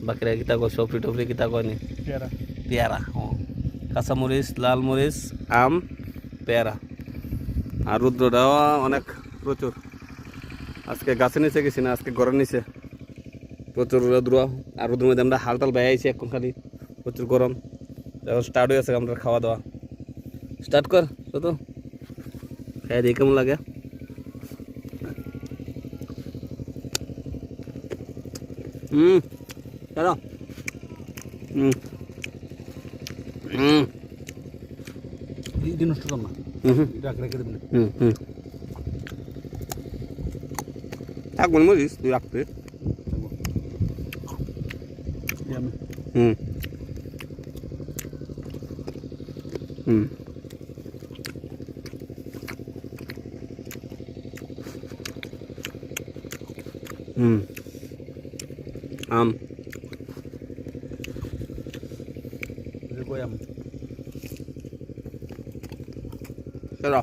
বাকিরা কিতা কয় সফরি টফরি কিতা কয়নি পেয়ারা কাঁচামরিচ লাল মরিচ আম পেয়ারা আর রুদ্রটাও অনেক প্রচুর আজকে গাছে নিচে গেছি না আজকে ঘরের নিচে প্রচুর রৌদ্র আর রোদ্রের মধ্যে আমরা হালতাল বাইরে আইছি এখন খালি প্রচুর গরম এখন স্টার্ট হয়ে আছে আমরা খাওয়া দাওয়া স্টার্ট কর তো খাই দিয়ে কেমন লাগে চলো নষ্ট কর না রেখে দেবেন থাকবো মরিস তুই রাখতে আম চলো